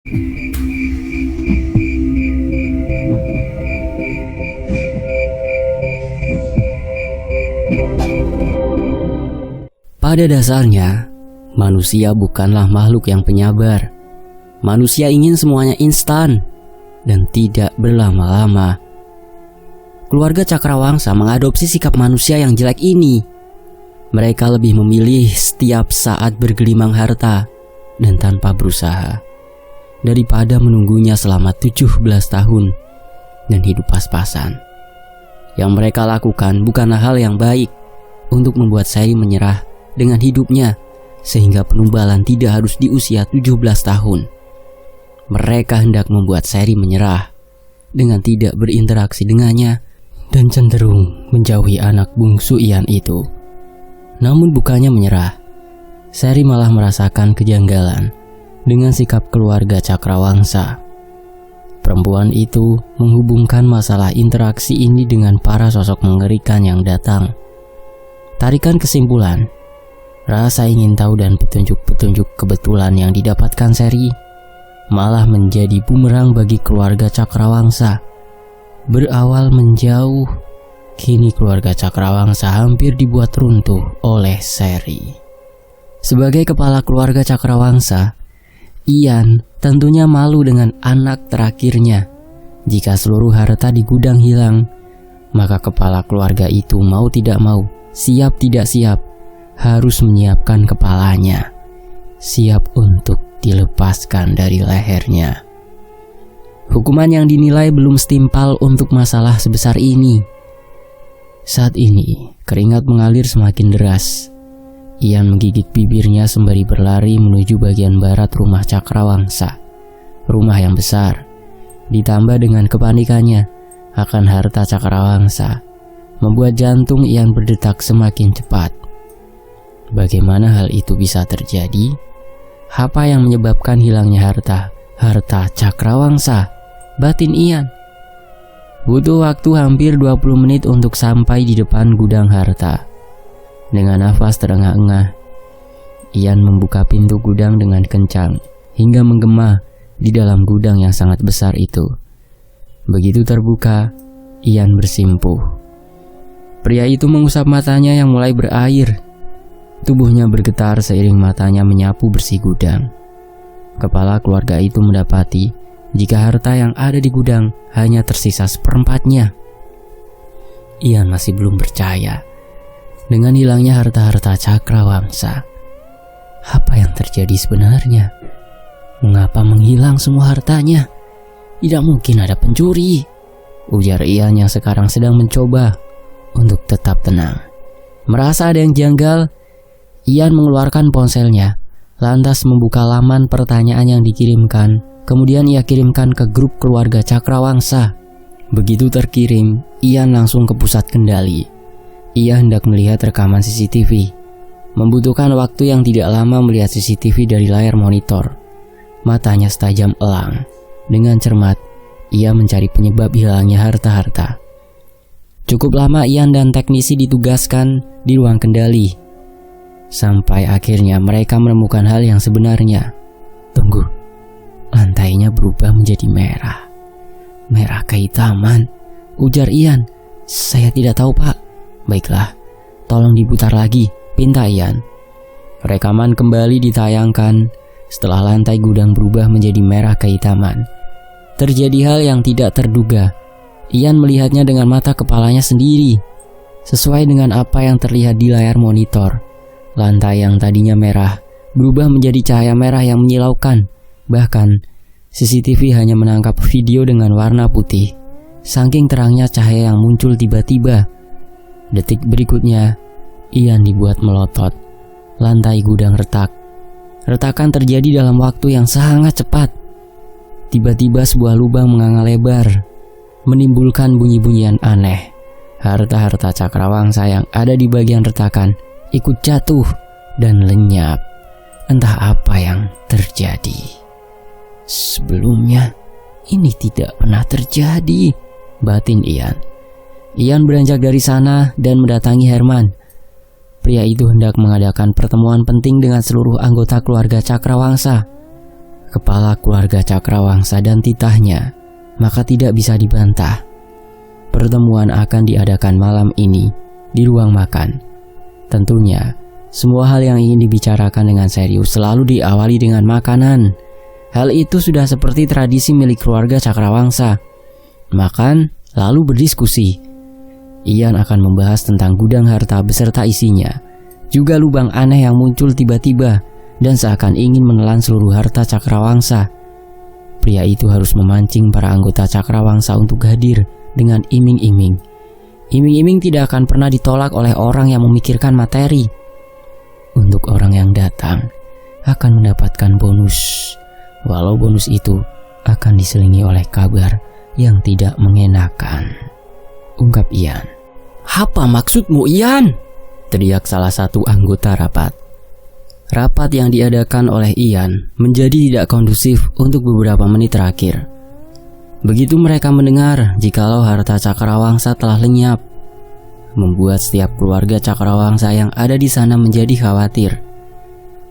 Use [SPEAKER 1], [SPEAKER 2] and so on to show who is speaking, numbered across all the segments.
[SPEAKER 1] Pada dasarnya, manusia bukanlah makhluk yang penyabar. Manusia ingin semuanya instan dan tidak berlama-lama. Keluarga Cakrawangsa mengadopsi sikap manusia yang jelek ini. Mereka lebih memilih setiap saat bergelimang harta dan tanpa berusaha, daripada menunggunya selama 17 tahun dan hidup pas-pasan. Yang mereka lakukan bukanlah hal yang baik untuk membuat Sherry menyerah dengan hidupnya, sehingga penumbalan tidak harus di usia 17 tahun. Mereka hendak membuat Sherry menyerah dengan tidak berinteraksi dengannya dan cenderung menjauhi anak bungsu Ian itu. Namun bukannya menyerah, Sherry malah merasakan kejanggalan dengan sikap keluarga Cakrawangsa. Perempuan itu menghubungkan masalah interaksi ini dengan para sosok mengerikan yang datang. Tarikan kesimpulan, rasa ingin tahu dan petunjuk-petunjuk kebetulan yang didapatkan Sherry malah menjadi bumerang bagi keluarga Cakrawangsa. Berawal menjauh, kini keluarga Cakrawangsa hampir dibuat runtuh oleh Sherry. Sebagai kepala keluarga Cakrawangsa, Ian tentunya malu dengan anak terakhirnya. Jika seluruh harta di gudang hilang, maka kepala keluarga itu mau tidak mau, siap tidak siap, harus menyiapkan kepalanya, siap untuk dilepaskan dari lehernya. Hukuman yang dinilai belum setimpal untuk masalah sebesar ini. Saat ini, keringat mengalir semakin deras. Ian menggigit bibirnya sembari berlari menuju bagian barat rumah Cakrawangsa. Rumah yang besar, ditambah dengan kepanikannya akan harta Cakrawangsa, membuat jantung Ian berdetak semakin cepat. Bagaimana hal itu bisa terjadi? Apa yang menyebabkan hilangnya harta Cakrawangsa? Batin Ian. Butuh waktu hampir 20 menit untuk sampai di depan gudang harta. Dengan nafas terengah-engah, Ian membuka pintu gudang dengan kencang hingga menggema di dalam gudang yang sangat besar itu. Begitu terbuka, Ian bersimpuh. Pria itu mengusap matanya yang mulai berair. Tubuhnya bergetar seiring matanya menyapu bersih gudang. Kepala keluarga itu mendapati jika harta yang ada di gudang hanya tersisa seperempatnya. Ian masih belum percaya dengan hilangnya harta-harta Cakrawangsa. Apa yang terjadi sebenarnya? Mengapa menghilang semua hartanya? Tidak mungkin ada pencuri, ujar Ian yang sekarang sedang mencoba untuk tetap tenang. Merasa ada yang janggal, Ian mengeluarkan ponselnya, lantas membuka laman pertanyaan yang dikirimkan. Kemudian ia kirimkan ke grup keluarga Cakrawangsa. Begitu terkirim, Ian langsung ke pusat kendali. Ia hendak melihat rekaman CCTV. Membutuhkan waktu yang tidak lama melihat CCTV dari layar monitor. Matanya setajam elang. Dengan cermat, ia mencari penyebab hilangnya harta-harta. Cukup lama Ian dan teknisi ditugaskan di ruang kendali. Sampai akhirnya mereka menemukan hal yang sebenarnya. Tunggu, lantainya berubah menjadi merah. Merah kehitaman, ujar Ian. Saya tidak tahu, Pak. Baiklah, tolong diputar lagi, pinta Ian. Rekaman kembali ditayangkan setelah lantai gudang berubah menjadi merah kehitaman. Terjadi hal yang tidak terduga. Ian melihatnya dengan mata kepalanya sendiri. Sesuai dengan apa yang terlihat di layar monitor, lantai yang tadinya merah berubah menjadi cahaya merah yang menyilaukan. Bahkan, CCTV hanya menangkap video dengan warna putih. Saking terangnya cahaya yang muncul tiba-tiba. Detik berikutnya, Ian dibuat melotot. Lantai gudang retak. Retakan terjadi dalam waktu yang sangat cepat. Tiba-tiba sebuah lubang menganga lebar, menimbulkan bunyi-bunyian aneh. Harta-harta Cakrawangsa yang ada di bagian retakan ikut jatuh dan lenyap. Entah apa yang terjadi. Sebelumnya, ini tidak pernah terjadi, batin Ian. Ian beranjak dari sana dan mendatangi Herman. Pria itu hendak mengadakan pertemuan penting dengan seluruh anggota keluarga Cakrawangsa. kepala keluarga Cakrawangsa dan titahnya, maka tidak bisa dibantah. Pertemuan akan diadakan malam ini di ruang makan. Tentunya, semua hal yang ingin dibicarakan dengan serius selalu diawali dengan makanan. Hal itu sudah seperti tradisi milik keluarga Cakrawangsa. Makan, lalu berdiskusi. Ian akan membahas tentang gudang harta beserta isinya, juga lubang aneh yang muncul tiba-tiba dan seakan ingin menelan seluruh harta Cakrawangsa. Pria itu harus memancing para anggota Cakrawangsa untuk hadir dengan iming-iming. Iming-iming tidak akan pernah ditolak oleh orang yang memikirkan materi. Untuk orang yang datang akan mendapatkan bonus, walau bonus itu akan diselingi oleh kabar yang tidak mengenakan, ungkap Ian. "Apa maksudmu, Ian?" teriak salah satu anggota rapat. Rapat yang diadakan oleh Ian menjadi tidak kondusif untuk beberapa menit terakhir. Begitu mereka mendengar jikalau harta Cakrawangsa telah lenyap, membuat setiap keluarga Cakrawangsa yang ada di sana menjadi khawatir.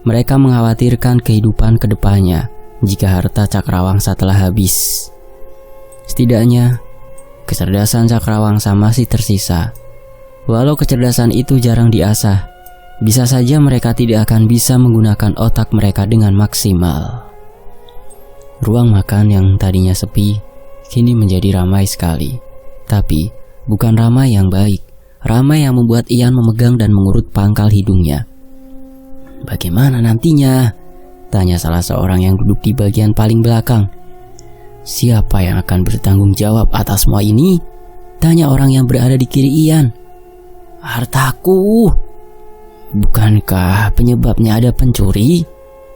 [SPEAKER 1] Mereka mengkhawatirkan kehidupan kedepannya jika harta Cakrawangsa telah habis. Setidaknya, kecerdasan Cakrawangsa masih tersisa. Walau kecerdasan itu jarang diasah, bisa saja mereka tidak akan bisa menggunakan otak mereka dengan maksimal. Ruang makan yang tadinya sepi, kini menjadi ramai sekali. Tapi, bukan ramai yang baik. Ramai yang membuat Ian memegang dan mengurut pangkal hidungnya. "Bagaimana nantinya?" tanya salah seorang yang duduk di bagian paling belakang. "Siapa yang akan bertanggung jawab atas semua ini?" tanya orang yang berada di kiri Ian. "Hartaku." "Bukankah penyebabnya ada pencuri?"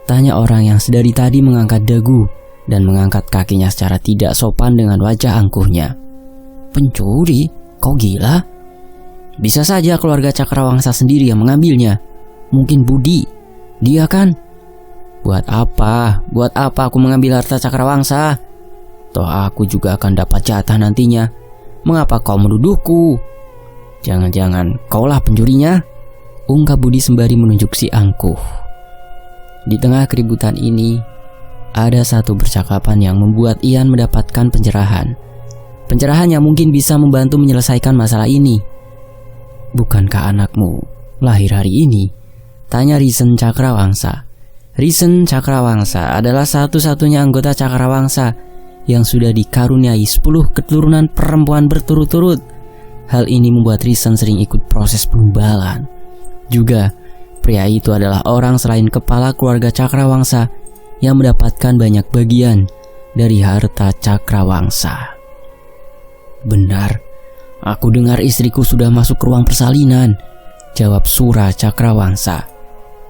[SPEAKER 1] tanya orang yang sedari tadi mengangkat dagu dan mengangkat kakinya secara tidak sopan dengan wajah angkuhnya. "Pencuri? Kau gila? Bisa saja keluarga Cakrawangsa sendiri yang mengambilnya. Mungkin Budi. Dia kan?" Buat apa aku mengambil harta Cakrawangsa? Toh aku juga akan dapat jatah nantinya. Mengapa kau menuduhku? Jangan-jangan kaulah pencurinya?" ungkap Budi sembari menunjuk si angkuh. Di tengah keributan ini, ada satu percakapan yang membuat Ian mendapatkan pencerahan. Pencerahan yang mungkin bisa membantu menyelesaikan masalah ini. "Bukankah anakmu lahir hari ini?" tanya Risen Cakrawangsa. Risen Cakrawangsa adalah satu-satunya anggota Cakrawangsa yang sudah dikaruniai 10 keturunan perempuan berturut-turut. Hal ini membuat Risen sering ikut proses penumbalan. Juga, pria itu adalah orang selain kepala keluarga Cakrawangsa yang mendapatkan banyak bagian dari harta Cakrawangsa. "Benar, aku dengar istriku sudah masuk ke ruang persalinan," jawab Sura Cakrawangsa.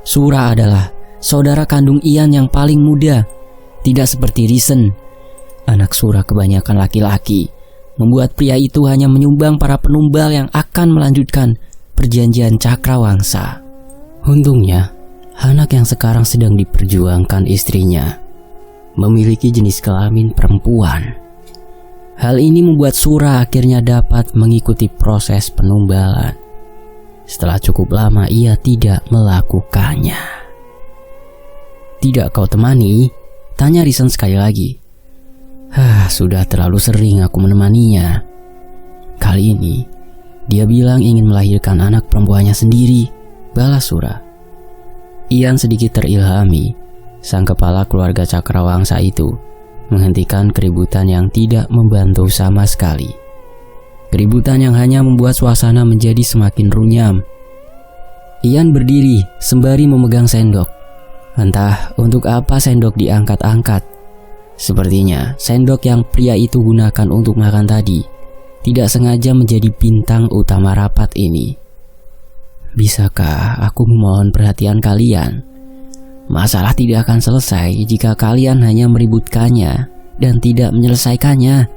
[SPEAKER 1] Sura adalah saudara kandung Ian yang paling muda. Tidak seperti Risen, anak Sura kebanyakan laki-laki, membuat pria itu hanya menyumbang para penumbal yang akan melanjutkan perjanjian Cakrawangsa. Untungnya, anak yang sekarang sedang diperjuangkan istrinya memiliki jenis kelamin perempuan. Hal ini membuat Sura akhirnya dapat mengikuti proses penumbalan. Setelah cukup lama ia tidak melakukannya. "Tidak kau temani?" tanya Risen sekali lagi. Sudah terlalu sering aku menemaninya. Kali ini, dia bilang ingin melahirkan anak perempuannya sendiri, balas Sura. Ian sedikit terilhami. Sang kepala keluarga Cakrawangsa itu menghentikan keributan yang tidak membantu sama sekali. Keributan yang hanya membuat suasana menjadi semakin runyam. Ian berdiri sembari memegang sendok. Entah untuk apa sendok diangkat-angkat. Sepertinya sendok yang pria itu gunakan untuk makan tadi tidak sengaja menjadi bintang utama rapat ini. "Bisakah aku memohon perhatian kalian? Masalah tidak akan selesai jika kalian hanya meributkannya dan tidak menyelesaikannya,"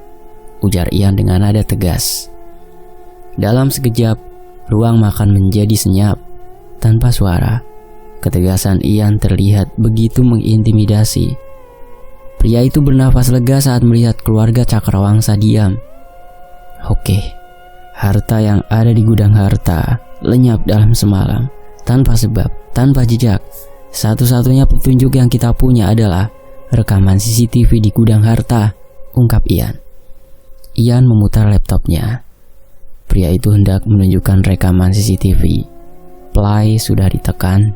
[SPEAKER 1] ujar Ian dengan nada tegas. Dalam sekejap, ruang makan menjadi senyap. Tanpa suara, ketegasan Ian terlihat begitu mengintimidasi. Pria itu bernafas lega saat melihat keluarga Cakrawangsa diam. Oke, harta yang ada di gudang harta lenyap dalam semalam, tanpa sebab, tanpa jejak. Satu-satunya petunjuk yang kita punya adalah rekaman CCTV di gudang harta, ungkap Ian. Ian memutar laptopnya. Pria itu hendak menunjukkan rekaman CCTV. Play sudah ditekan.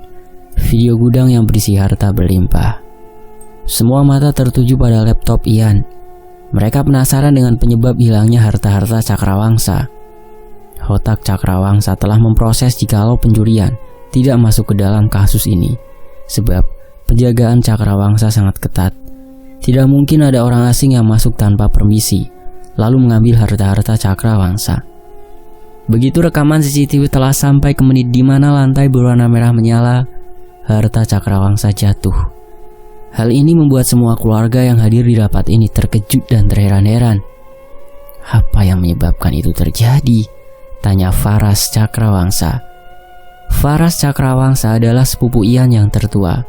[SPEAKER 1] Video gudang yang berisi harta berlimpah. Semua mata tertuju pada laptop Ian. Mereka penasaran dengan penyebab hilangnya harta-harta Cakrawangsa. Otak Cakrawangsa telah memproses jikalau pencurian tidak masuk ke dalam kasus ini, sebab penjagaan Cakrawangsa sangat ketat. Tidak mungkin ada orang asing yang masuk tanpa permisi, lalu mengambil harta-harta Cakrawangsa. Begitu rekaman CCTV telah sampai ke menit di mana lantai berwarna merah menyala, harta Cakrawangsa jatuh. Hal ini membuat semua keluarga yang hadir di rapat ini terkejut dan terheran-heran. Apa yang menyebabkan itu terjadi? Tanya Faras Cakrawangsa. Faras Cakrawangsa adalah sepupu Ian yang tertua.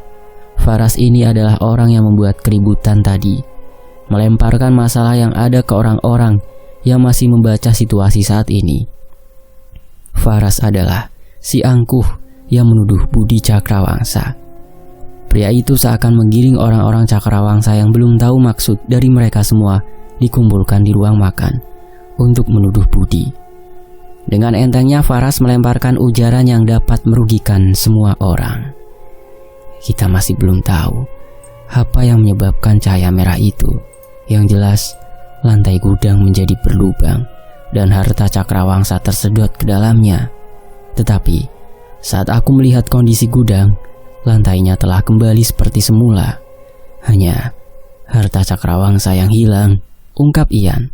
[SPEAKER 1] Faras ini adalah orang yang membuat keributan tadi, melemparkan masalah yang ada ke orang-orang yang masih membaca situasi saat ini. Faras adalah si angkuh yang menuduh Budi Cakrawangsa. Pria itu seakan menggiring orang-orang Cakrawangsa yang belum tahu maksud dari mereka semua dikumpulkan di ruang makan untuk menuduh Budi. Dengan entengnya Faras melemparkan ujaran yang dapat merugikan semua orang. Kita masih belum tahu apa yang menyebabkan cahaya merah itu. Yang jelas, lantai gudang menjadi berlubang dan harta Cakrawangsa tersedot ke dalamnya. Tetapi, saat aku melihat kondisi gudang, lantainya telah kembali seperti semula. Hanya harta Cakrawangsa yang hilang, ungkap Ian.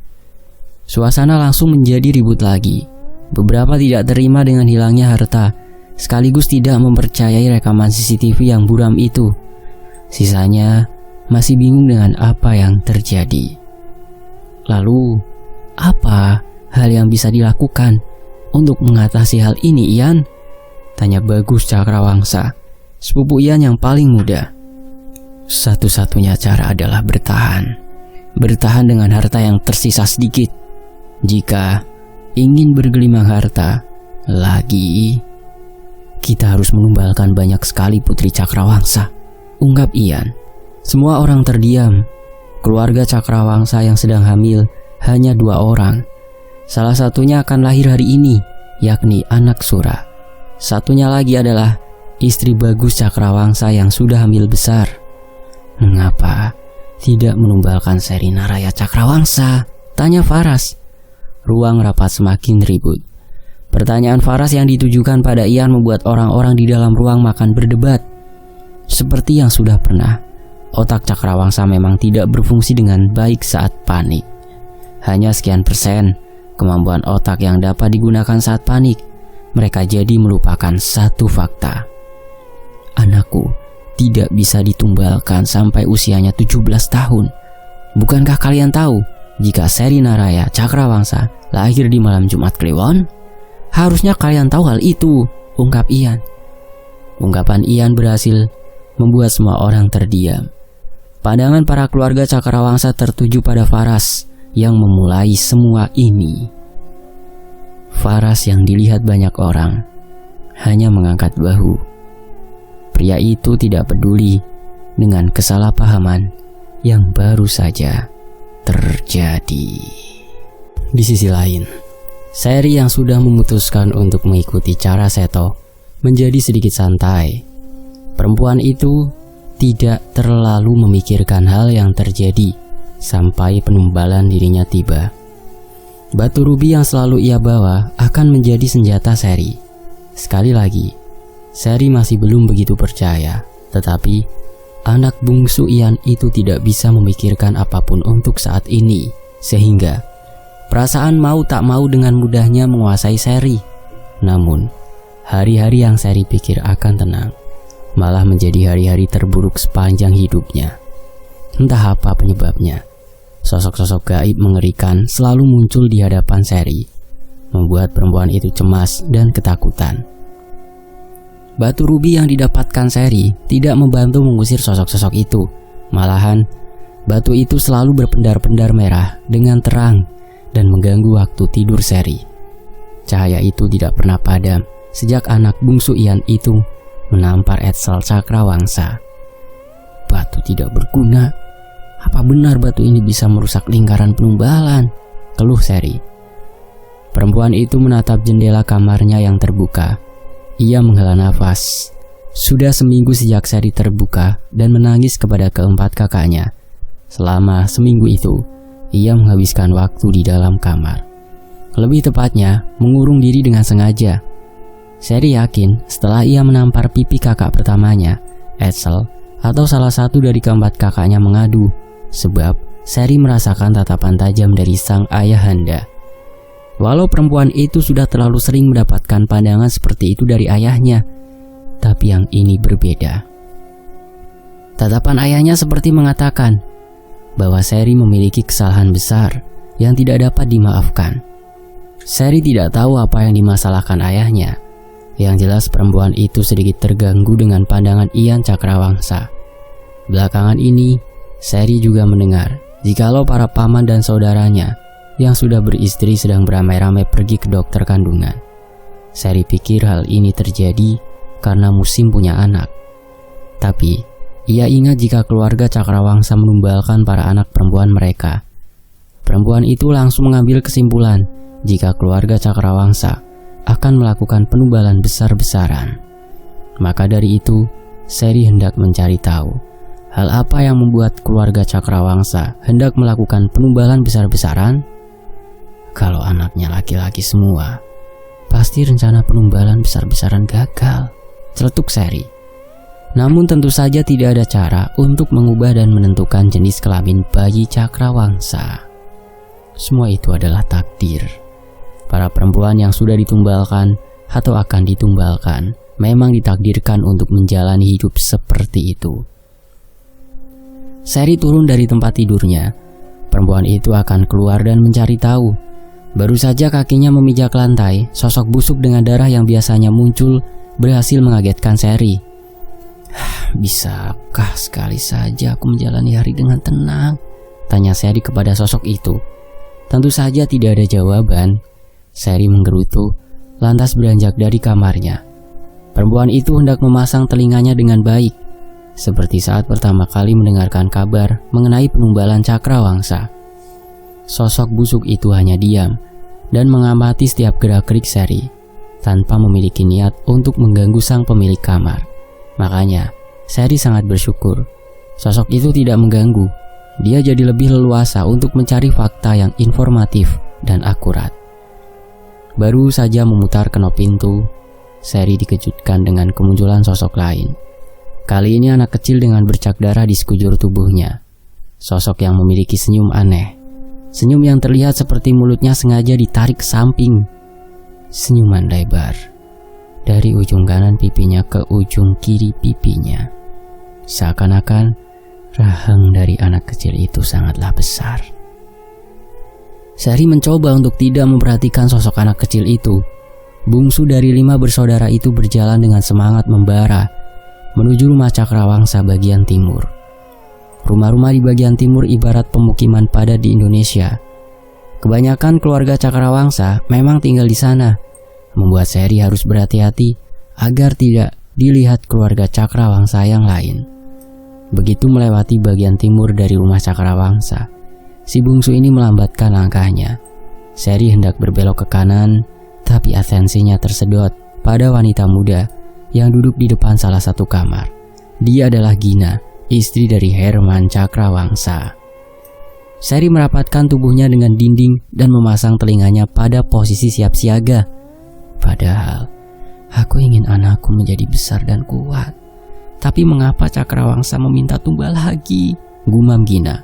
[SPEAKER 1] Suasana langsung menjadi ribut lagi. Beberapa tidak terima dengan hilangnya harta, sekaligus tidak mempercayai rekaman CCTV yang buram itu. Sisanya masih bingung dengan apa yang terjadi. Lalu, apa hal yang bisa dilakukan untuk mengatasi hal ini, Ian? Tanya Bagus Cakrawangsa, sepupu Ian yang paling muda. Satu-satunya cara adalah bertahan. Bertahan dengan harta yang tersisa sedikit. Jika ingin bergelimang harta lagi, kita harus menumbalkan banyak sekali putri Cakrawangsa, ungkap Ian. Semua orang terdiam. Keluarga Cakrawangsa yang sedang hamil hanya 2 orang. Salah satunya akan lahir hari ini, yakni anak Sura. Satunya lagi adalah istri Bagus Cakrawangsa yang sudah hamil besar. Mengapa tidak menumbalkan Seri Naraya Cakrawangsa? Tanya Faras. Ruang rapat semakin ribut. Pertanyaan Faras yang ditujukan pada Ian membuat orang-orang di dalam ruang makan berdebat. Seperti yang sudah pernah, otak Cakrawangsa memang tidak berfungsi dengan baik saat panik. Hanya sekian persen kemampuan otak yang dapat digunakan saat panik. Mereka jadi melupakan satu fakta. Anakku tidak bisa ditumbalkan sampai usianya 17 tahun. Bukankah kalian tahu jika Seri Naraya Cakrawangsa lahir di malam Jumat Kliwon? Harusnya kalian tahu hal itu, ungkap Ian. Ungkapan Ian berhasil membuat semua orang terdiam. Pandangan para keluarga Cakrawangsa tertuju pada Faras yang memulai semua ini. Faras yang dilihat banyak orang hanya mengangkat bahu. Pria itu tidak peduli dengan kesalahpahaman yang baru saja terjadi. Di sisi lain, Seri yang sudah memutuskan untuk mengikuti cara Seto menjadi sedikit santai. Perempuan itu tidak terlalu memikirkan hal yang terjadi sampai penumbalan dirinya tiba. Batu rubi yang selalu ia bawa akan menjadi senjata Seri. Sekali lagi, Seri masih belum begitu percaya, tetapi anak bungsu Ian itu tidak bisa memikirkan apapun untuk saat ini, sehingga perasaan mau tak mau dengan mudahnya menguasai Seri. Namun, hari-hari yang Seri pikir akan tenang malah menjadi hari-hari terburuk sepanjang hidupnya. Entah apa penyebabnya, sosok-sosok gaib mengerikan selalu muncul di hadapan Seri, membuat perempuan itu cemas dan ketakutan. Batu rubi yang didapatkan Seri tidak membantu mengusir sosok-sosok itu. Malahan, batu itu selalu berpendar-pendar merah dengan terang dan mengganggu waktu tidur Seri. Cahaya itu tidak pernah padam sejak anak bungsu Ian itu menampar Edsel Cakrawangsa. Batu tidak berguna, Apa benar batu ini bisa merusak lingkaran penumbalan? Keluh Sherry. Perempuan itu menatap jendela kamarnya yang terbuka. Ia menghela nafas. Sudah seminggu sejak Sherry terbuka dan menangis kepada keempat kakaknya. Selama seminggu itu, ia menghabiskan waktu di dalam kamar. Lebih tepatnya, mengurung diri dengan sengaja. Sherry yakin setelah ia menampar pipi kakak pertamanya, Edsel, atau salah satu dari keempat kakaknya mengadu, sebab Sherry merasakan tatapan tajam dari sang ayahanda. Walau perempuan itu sudah terlalu sering mendapatkan pandangan seperti itu dari ayahnya, tapi yang ini berbeda. Tatapan ayahnya seperti mengatakan bahwa Sherry memiliki kesalahan besar yang tidak dapat dimaafkan. Sherry tidak tahu apa yang dimasalahkan ayahnya. Yang jelas perempuan itu sedikit terganggu dengan pandangan Ian Cakrawangsa. Belakangan ini, Sherry juga mendengar jikalau para paman dan saudaranya yang sudah beristri sedang beramai-ramai pergi ke dokter kandungan. Sherry pikir hal ini terjadi karena musim punya anak. Tapi, ia ingat jika keluarga Cakrawangsa menumbalkan para anak perempuan mereka. Perempuan itu langsung mengambil kesimpulan jika keluarga Cakrawangsa akan melakukan penumbalan besar-besaran. Maka dari itu, Sherry hendak mencari tahu hal apa yang membuat keluarga Cakrawangsa hendak melakukan penumbalan besar-besaran. Kalau anaknya laki-laki semua, pasti rencana penumbalan besar-besaran gagal, celetuk Sherry. Namun tentu saja tidak ada cara untuk mengubah dan menentukan jenis kelamin bayi Cakrawangsa. Semua itu adalah takdir. Para perempuan yang sudah ditumbalkan atau akan ditumbalkan memang ditakdirkan untuk menjalani hidup seperti itu. Sherry turun dari tempat tidurnya. Perempuan itu akan keluar dan mencari tahu. Baru saja kakinya memijak lantai, sosok busuk dengan darah yang biasanya muncul berhasil mengagetkan Sherry. Bisakah sekali saja aku menjalani hari dengan tenang? Tanya Sherry kepada sosok itu. Tentu saja tidak ada jawaban. Sherry menggerutu, lantas beranjak dari kamarnya. Perempuan itu hendak memasang telinganya dengan baik, seperti saat pertama kali mendengarkan kabar mengenai penumbalan Cakrawangsa. Sosok busuk itu hanya diam dan mengamati setiap gerak-gerik Sherry, tanpa memiliki niat untuk mengganggu sang pemilik kamar. Makanya, Sherry sangat bersyukur sosok itu tidak mengganggu. Dia jadi lebih leluasa untuk mencari fakta yang informatif dan akurat. Baru saja memutar kenop pintu, Sherry dikejutkan dengan kemunculan sosok lain. Kali ini anak kecil dengan bercak darah di sekujur tubuhnya. Sosok yang memiliki senyum aneh. Senyum yang terlihat seperti mulutnya sengaja ditarik ke samping. Senyuman lebar dari ujung kanan pipinya ke ujung kiri pipinya. Seakan-akan rahang dari anak kecil itu sangatlah besar. Sherry mencoba untuk tidak memperhatikan sosok anak kecil itu. Bungsu dari 5 bersaudara itu berjalan dengan semangat membara menuju rumah Cakrawangsa bagian timur. Rumah-rumah di bagian timur ibarat pemukiman padat di Indonesia. Kebanyakan keluarga Cakrawangsa memang tinggal di sana, membuat Sherry harus berhati-hati agar tidak dilihat keluarga Cakrawangsa yang lain. Begitu melewati bagian timur dari rumah Cakrawangsa, si bungsu ini melambatkan langkahnya. Sherry hendak berbelok ke kanan, tapi atensinya tersedot pada wanita muda yang duduk di depan salah satu kamar. Dia adalah Gina, istri dari Herman Cakrawangsa. Sherry merapatkan tubuhnya dengan dinding dan memasang telinganya pada posisi siap siaga. Padahal, aku ingin anakku menjadi besar dan kuat. Tapi mengapa Cakrawangsa meminta tumbal lagi? Gumam Gina.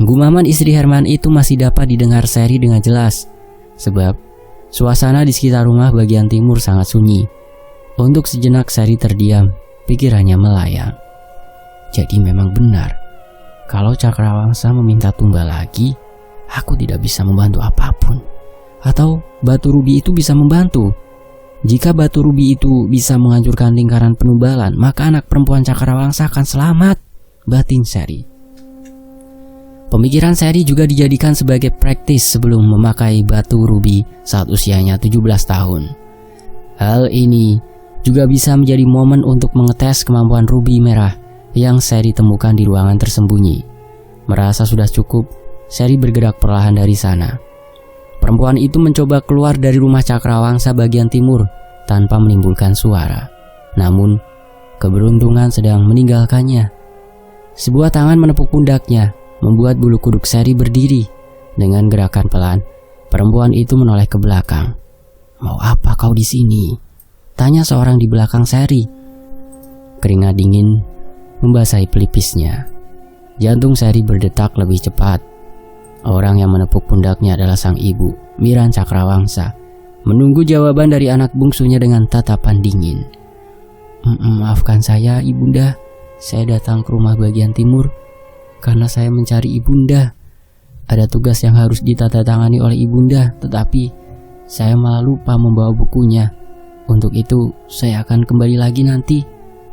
[SPEAKER 1] Gumaman istri Herman itu masih dapat didengar Sherry dengan jelas, sebab suasana di sekitar rumah bagian timur sangat sunyi. Untuk sejenak Sherry terdiam, pikirannya melayang. Jadi memang benar, kalau Cakrawangsa meminta tumbal lagi, aku tidak bisa membantu apapun. Atau batu rubi itu bisa membantu. Jika batu rubi itu bisa menghancurkan lingkaran penumbalan, maka anak perempuan Cakrawangsa akan selamat, batin Sherry. Pemikiran Sherry juga dijadikan sebagai praktis sebelum memakai batu rubi saat usianya 17 tahun. Hal ini juga bisa menjadi momen untuk mengetes kemampuan rubi merah yang Sherry temukan di ruangan tersembunyi. Merasa sudah cukup, Seri bergerak perlahan dari sana. Perempuan itu mencoba keluar dari rumah Cakrawangsa bagian timur tanpa menimbulkan suara. Namun, keberuntungan sedang meninggalkannya. Sebuah tangan menepuk pundaknya, membuat bulu kuduk Seri berdiri. Dengan gerakan pelan, perempuan itu menoleh ke belakang. "Mau apa kau di sini?" tanya seorang di belakang Seri. Keringat dingin membasahi pelipisnya. Jantung Seri berdetak lebih cepat. Orang yang menepuk pundaknya adalah sang ibu, Miran Cakrawangsa, menunggu jawaban dari anak bungsunya dengan tatapan dingin. Maafkan saya, Ibunda. Saya datang ke rumah bagian timur karena saya mencari Ibunda. Ada tugas yang harus ditandatangani oleh Ibunda, tetapi saya malah lupa membawa bukunya. Untuk itu, saya akan kembali lagi nanti,"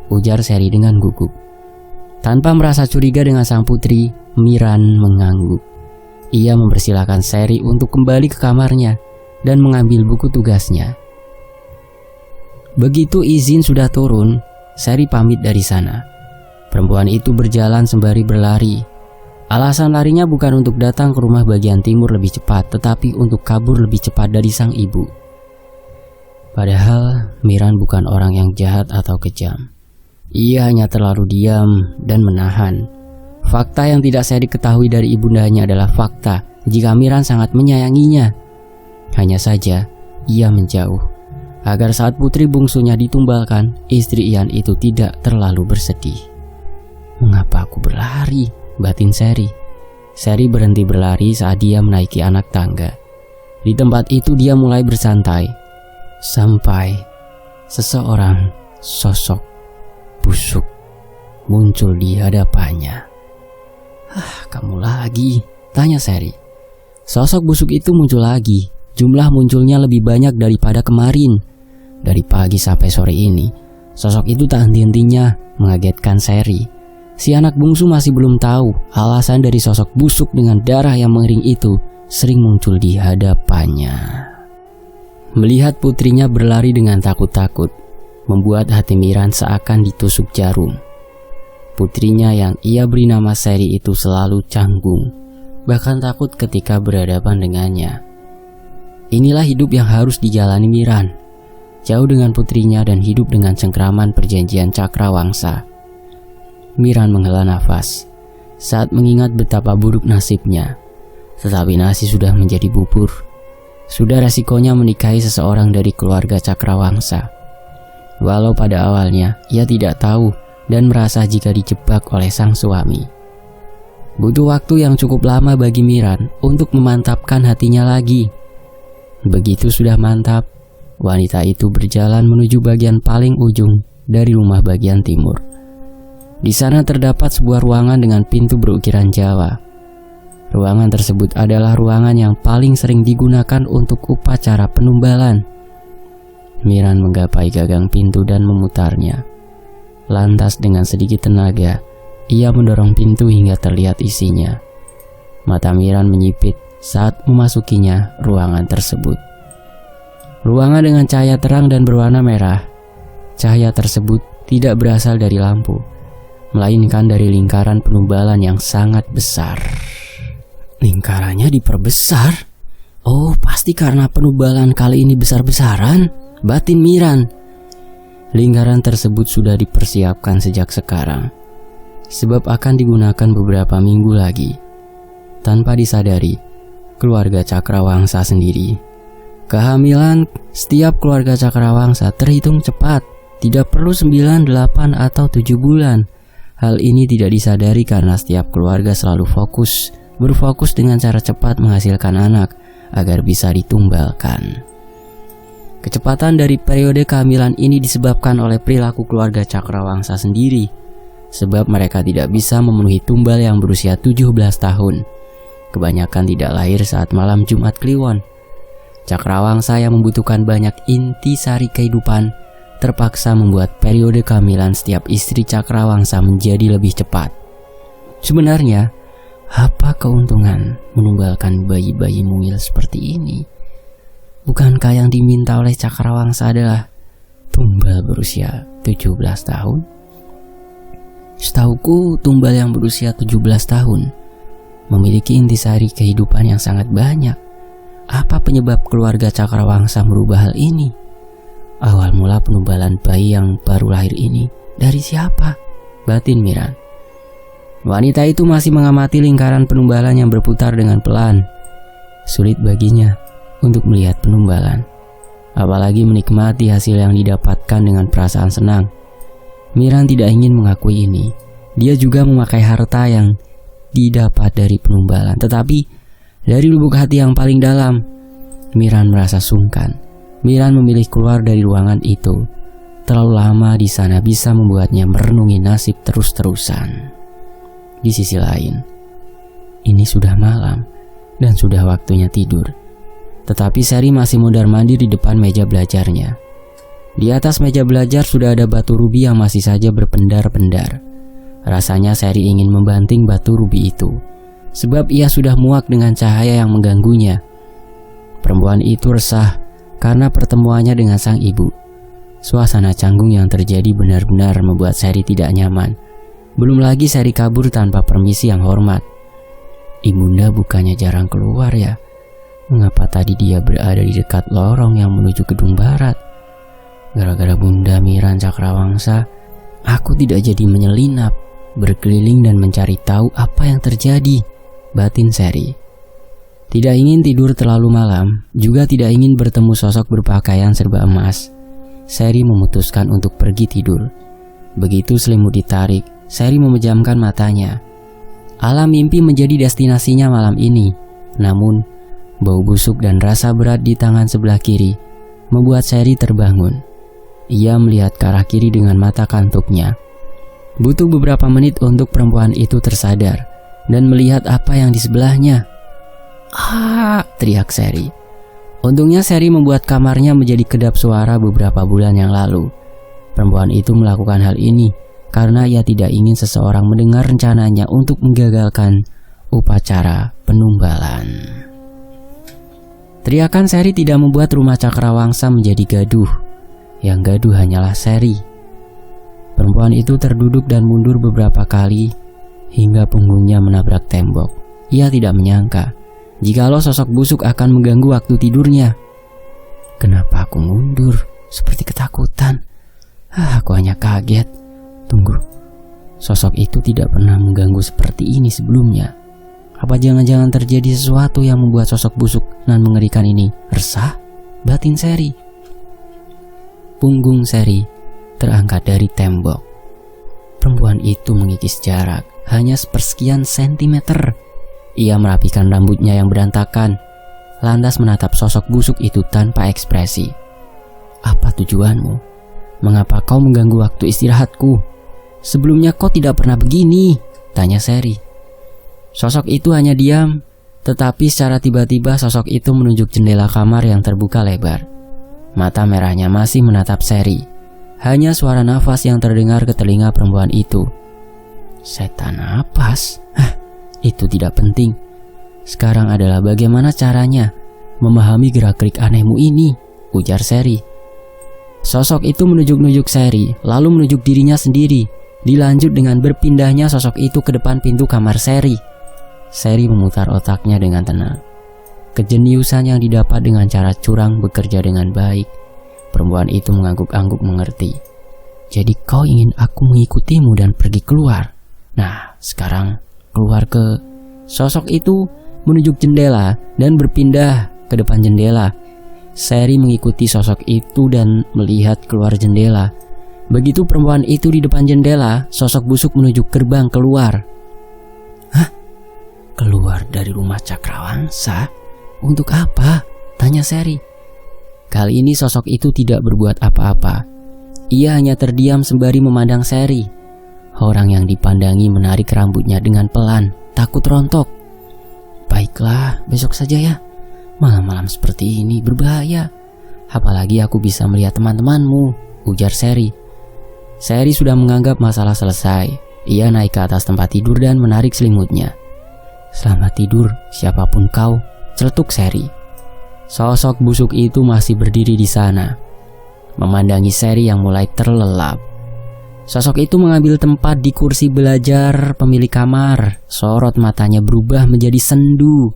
[SPEAKER 1] ujar Seri dengan gugup. Tanpa merasa curiga dengan sang putri, Miran mengangguk. Ia mempersilahkan Seri untuk kembali ke kamarnya dan mengambil buku tugasnya. Begitu izin sudah turun, Seri pamit dari sana. Perempuan itu berjalan sembari berlari. Alasan larinya bukan untuk datang ke rumah bagian timur lebih cepat, tetapi untuk kabur lebih cepat dari sang ibu. Padahal Miran bukan orang yang jahat atau kejam. Ia hanya terlalu diam dan menahan. Fakta yang tidak Seri ketahui dari ibundanya adalah fakta jika Miran sangat menyayanginya. Hanya saja ia menjauh, agar saat putri bungsunya ditumbalkan, istri Ian itu tidak terlalu bersedih. "Mengapa aku berlari?" batin Seri. Seri berhenti berlari saat dia menaiki anak tangga. Di tempat itu dia mulai bersantai, sampai seseorang sosok busuk muncul di hadapannya. Kamu lagi?" tanya Seri. Sosok busuk itu muncul lagi. Jumlah munculnya lebih banyak daripada kemarin. Dari pagi sampai sore ini, sosok itu tak henti-hentinya mengagetkan Seri. Si anak bungsu masih belum tahu alasan dari sosok busuk dengan darah yang mengering itu sering muncul di hadapannya. Melihat putrinya berlari dengan takut-takut, membuat hati Miran seakan ditusuk jarum. Putrinya yang ia beri nama Seri itu selalu canggung, bahkan takut ketika berhadapan dengannya. Inilah hidup yang harus dijalani Miran, jauh dengan putrinya dan hidup dengan cengkraman perjanjian Cakrawangsa. Miran menghela nafas saat mengingat betapa buruk nasibnya. Tetapi nasi sudah menjadi bubur. Sudah resikonya menikahi seseorang dari keluarga Cakrawangsa. Walau pada awalnya ia tidak tahu dan merasa jika dijebak oleh sang suami. Butuh waktu yang cukup lama bagi Miran untuk memantapkan hatinya lagi. Begitu sudah mantap, wanita itu berjalan menuju bagian paling ujung dari rumah bagian timur. Di sana terdapat sebuah ruangan dengan pintu berukiran Jawa. Ruangan tersebut adalah ruangan yang paling sering digunakan untuk upacara penumbalan. Miran menggapai gagang pintu dan memutarnya. Lantas dengan sedikit tenaga, ia mendorong pintu hingga terlihat isinya. Mata Miran menyipit saat memasukinya ruangan tersebut. Ruangan dengan cahaya terang dan berwarna merah. Cahaya tersebut tidak berasal dari lampu, melainkan dari lingkaran penumbalan yang sangat besar. Lingkarannya diperbesar? Oh, pasti karena penumbalan kali ini besar-besaran, batin Miran. Lingkaran tersebut sudah dipersiapkan sejak sekarang, sebab akan digunakan beberapa minggu lagi. Tanpa disadari, keluarga Cakrawangsa sendiri. Kehamilan setiap keluarga Cakrawangsa terhitung cepat, tidak perlu 9, 8, atau 7 bulan. Hal ini tidak disadari karena setiap keluarga selalu berfokus dengan cara cepat menghasilkan anak agar bisa ditumbalkan. Kecepatan dari periode kehamilan ini disebabkan oleh perilaku keluarga Cakrawangsa sendiri, sebab mereka tidak bisa memenuhi tumbal yang berusia 17 tahun. Kebanyakan tidak lahir saat malam Jumat Kliwon. Cakrawangsa yang membutuhkan banyak inti sari kehidupan terpaksa membuat periode kehamilan setiap istri Cakrawangsa menjadi lebih cepat. Sebenarnya, apa keuntungan menumbalkan bayi-bayi mungil seperti ini? Bukankah yang diminta oleh Cakrawangsa adalah tumbal berusia 17 tahun? Setauku tumbal yang berusia 17 tahun memiliki intisari kehidupan yang sangat banyak. Apa penyebab keluarga Cakrawangsa merubah hal ini? Awal mula penumbalan bayi yang baru lahir ini dari siapa? Batin Miran. Wanita itu masih mengamati lingkaran penumbalan yang berputar dengan pelan. Sulit baginya untuk melihat penumbalan, apalagi menikmati hasil yang didapatkan dengan perasaan senang. Miran tidak ingin mengakui ini. Dia juga memakai harta yang didapat dari penumbalan, tetapi dari lubuk hati yang paling dalam, Miran merasa sungkan. Miran memilih keluar dari ruangan itu. Terlalu lama di sana bisa membuatnya merenungi nasib terus-terusan. Di sisi lain, ini sudah malam dan sudah waktunya tidur. Tetapi Seri masih mondar-mandir di depan meja belajarnya. Di atas meja belajar sudah ada batu rubi yang masih saja berpendar-pendar. Rasanya Seri ingin membanting batu rubi itu, sebab ia sudah muak dengan cahaya yang mengganggunya. Perempuan itu resah karena pertemuannya dengan sang ibu. Suasana canggung yang terjadi benar-benar membuat Seri tidak nyaman. Belum lagi Seri kabur tanpa permisi yang hormat. Ibunda bukannya jarang keluar ya? Mengapa tadi dia berada di dekat lorong yang menuju gedung barat? Gara-gara Bunda Miran Cakrawangsa, aku tidak jadi menyelinap, berkeliling dan mencari tahu apa yang terjadi, batin Seri. Tidak ingin tidur terlalu malam, juga tidak ingin bertemu sosok berpakaian serba emas. Seri memutuskan untuk pergi tidur. Begitu selimut ditarik, Seri memejamkan matanya. Alam mimpi menjadi destinasinya malam ini. Namun, bau busuk dan rasa berat di tangan sebelah kiri membuat Seri terbangun. Ia melihat ke arah kiri dengan mata kantuknya. Butuh beberapa menit untuk perempuan itu tersadar dan melihat apa yang di sebelahnya. "Ah!" teriak Seri. Untungnya Seri membuat kamarnya menjadi kedap suara beberapa bulan yang lalu. Perempuan itu melakukan hal ini karena ia tidak ingin seseorang mendengar rencananya untuk menggagalkan upacara penumbalan. Teriakan Seri tidak membuat rumah Cakrawangsa menjadi gaduh. Yang gaduh hanyalah Seri. Perempuan itu terduduk dan mundur beberapa kali hingga punggungnya menabrak tembok. Ia tidak menyangka jikalau sosok busuk akan mengganggu waktu tidurnya. Kenapa aku mundur? Seperti ketakutan. Aku hanya kaget. Tunggu, sosok itu tidak pernah mengganggu seperti ini sebelumnya. Apa jangan-jangan terjadi sesuatu yang membuat sosok busuk nan mengerikan ini resah? Batin Seri. Punggung Seri terangkat dari tembok. Perempuan itu mengikis jarak hanya sepersekian sentimeter. Ia merapikan rambutnya yang berantakan, lantas menatap sosok busuk itu tanpa ekspresi. "Apa tujuanmu? Mengapa kau mengganggu waktu istirahatku? Sebelumnya kau tidak pernah begini," tanya Seri. Sosok itu hanya diam, tetapi secara tiba-tiba sosok itu menunjuk jendela kamar yang terbuka lebar. Mata merahnya masih menatap Seri. Hanya suara nafas yang terdengar ke telinga perempuan itu. Setan napas? Itu tidak penting. Sekarang adalah bagaimana caranya memahami gerak-gerik anehmu ini, ujar Seri. Sosok itu menunjuk-nunjuk Seri, lalu menunjuk dirinya sendiri. Dilanjut dengan berpindahnya sosok itu ke depan pintu kamar Seri. Seri memutar otaknya dengan tenang. Kejeniusan yang didapat dengan cara curang bekerja dengan baik. Perempuan itu mengangguk-angguk mengerti. Jadi kau ingin aku mengikutimu dan pergi keluar? Nah, sekarang keluar ke... Sosok itu menunjuk jendela dan berpindah ke depan jendela. Seri mengikuti sosok itu dan melihat keluar jendela. Begitu perempuan itu di depan jendela, sosok busuk menuju gerbang keluar. "Hah? Keluar dari rumah Cakrawangsa? Untuk apa?" tanya Seri. Kali ini sosok itu tidak berbuat apa-apa. Ia hanya terdiam sembari memandang Seri. Orang yang dipandangi menarik rambutnya dengan pelan, takut rontok. "Baiklah, besok saja ya. Malam-malam seperti ini berbahaya. Apalagi aku bisa melihat teman-temanmu," ujar Seri. Seri sudah menganggap masalah selesai. Ia naik ke atas tempat tidur dan menarik selimutnya. "Selamat tidur, siapapun kau," celetuk Seri. Sosok busuk itu masih berdiri di sana, memandangi Seri yang mulai terlelap. Sosok itu mengambil tempat di kursi belajar pemilik kamar. Sorot matanya berubah menjadi sendu.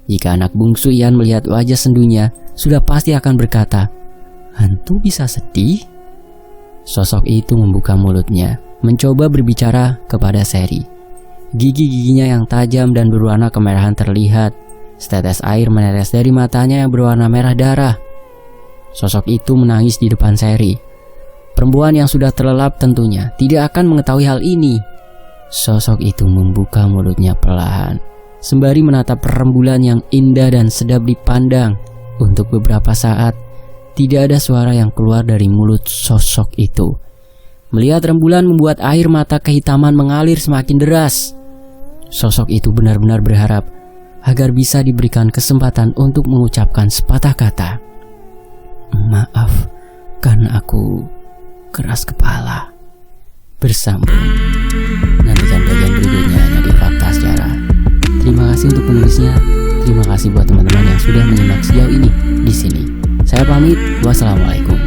[SPEAKER 1] Jika anak bungsu Ian melihat wajah sendunya, sudah pasti akan berkata, "Hantu bisa sedih?" Sosok itu membuka mulutnya, mencoba berbicara kepada Sherry. Gigi-giginya yang tajam dan berwarna kemerahan terlihat. Setetes air menetes dari matanya yang berwarna merah darah. Sosok itu menangis di depan Sherry. Perempuan yang sudah terlelap tentunya tidak akan mengetahui hal ini. Sosok itu membuka mulutnya perlahan, sembari menatap rembulan yang indah dan sedap dipandang. Untuk beberapa saat, tidak ada suara yang keluar dari mulut sosok itu. Melihat rembulan membuat air mata kehitaman mengalir semakin deras. Sosok itu benar-benar berharap agar bisa diberikan kesempatan untuk mengucapkan sepatah kata. "Maaf, karena aku keras kepala." Bersambung. Nantikan bagian berikutnya hanya di Fakta Sejarah. Terima kasih untuk penulisnya. Terima kasih buat teman-teman yang sudah menyimak sejauh ini di sini. Saya pamit. Wassalamualaikum.